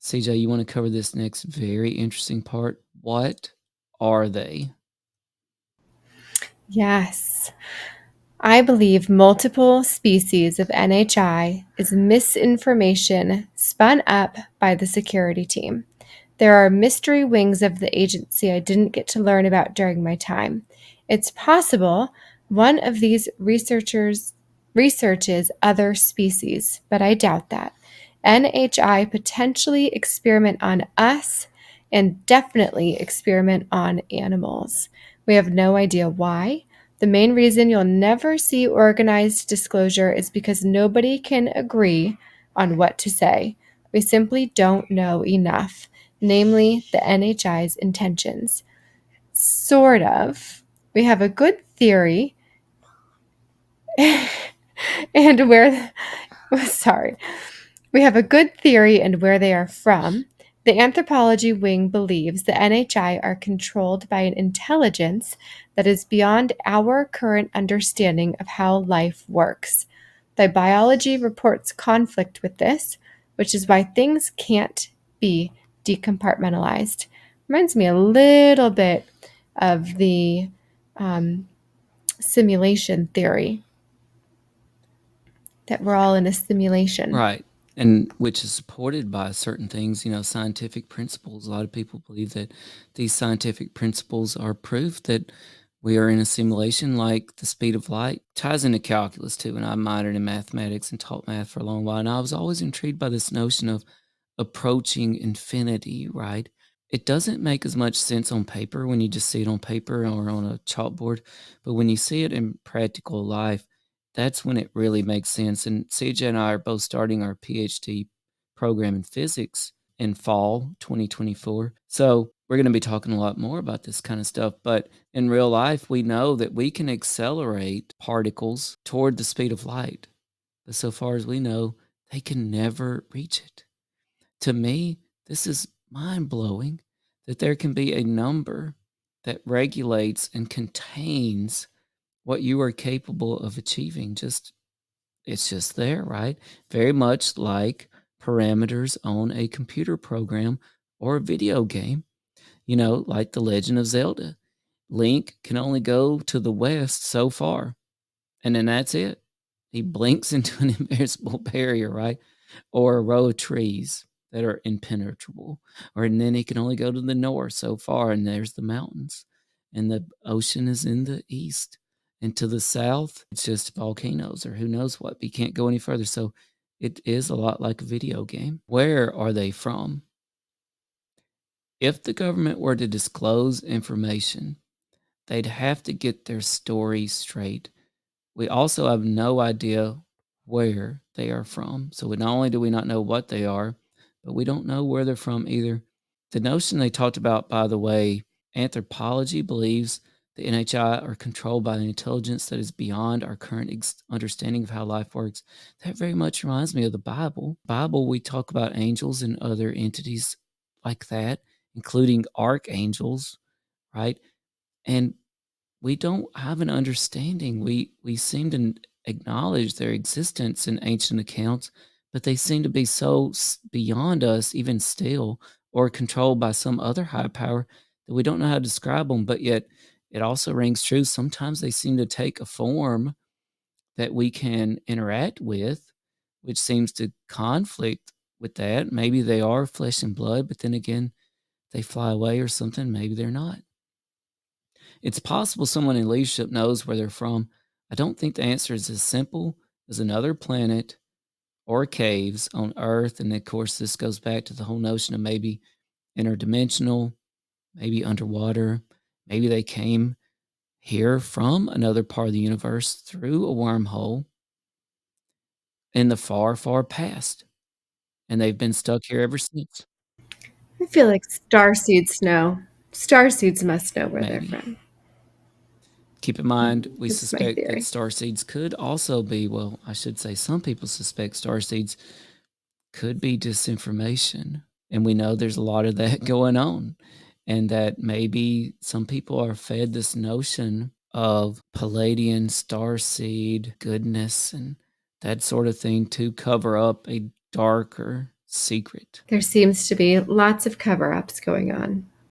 CJ, you want to cover this next very interesting part? What are they? Yes. I believe multiple species of NHI is misinformation spun up by the security team. There are mystery wings of the agency I didn't get to learn about during my time. It's possible one of these researchers researches other species, but I doubt that. NHI potentially experiment on us and definitely experiment on animals. We have no idea why. The main reason you'll never see organized disclosure is because nobody can agree on what to say. We simply don't know enough, namely the NHI's intentions. Sort of. We have a good theory and where sorry. We have a good theory and where they are from. The anthropology wing believes the NHI are controlled by an intelligence that is beyond our current understanding of how life works. The biology reports conflict with this, which is why things can't be decompartmentalized. Reminds me a little bit of the simulation theory, that we're all in a simulation. Right. And which is supported by certain things, scientific principles. A lot of people believe that these scientific principles are proof that we are in a simulation, like the speed of light. Ties into calculus too, and I minored in mathematics and taught math for a long while. And I was always intrigued by this notion of approaching infinity, right? It doesn't make as much sense on paper when you just see it on paper or on a chalkboard, but when you see it in practical life, that's when it really makes sense. And CJ and I are both starting our PhD program in physics in fall 2024. So we're going to be talking a lot more about this kind of stuff. But in real life, we know that we can accelerate particles toward the speed of light. But so far as we know, they can never reach it. To me, this is mind blowing that there can be a number that regulates and contains what you are capable of achieving. It's just there, right? Very much like parameters on a computer program or a video game, like The Legend of Zelda. Link can only go to the west so far, and then that's it. He blinks into an invisible barrier, right? Or a row of trees that are impenetrable. And then he can only go to the north so far, and there's the mountains. And the ocean is in the east. And to the south, it's just volcanoes or who knows what. But you can't go any further. So it is a lot like a video game. Where are they from? If the government were to disclose information, they'd have to get their story straight. We also have no idea where they are from. So not only do we not know what they are, but we don't know where they're from either. The notion they talked about, by the way, anthropology believes the NHI are controlled by an intelligence that is beyond our current understanding of how life works. That very much reminds me of the Bible. Bible, we talk about angels and other entities like that, including archangels, right? And we don't have an understanding. We seem to acknowledge their existence in ancient accounts, but they seem to be so beyond us, even still, or controlled by some other high power that we don't know how to describe them. But yet, it also rings true. Sometimes they seem to take a form that we can interact with, which seems to conflict with that. Maybe they are flesh and blood, but then again, they fly away or something. Maybe they're not. It's possible someone in leadership knows where they're from. I don't think the answer is as simple as another planet or caves on Earth. And of course, this goes back to the whole notion of maybe interdimensional, maybe underwater. Maybe they came here from another part of the universe through a wormhole in the far, far past. And they've been stuck here ever since. I feel like starseeds know. Starseeds must know where they're Maybe. from. Keep in mind, we This is my suspect that theory. starseeds could also be, well, I should say some people suspect starseeds could be disinformation. And we know there's a lot of that going on. And that maybe some people are fed this notion of Pleiadean starseed goodness and that sort of thing to cover up a darker secret. There seems to be lots of cover ups going on.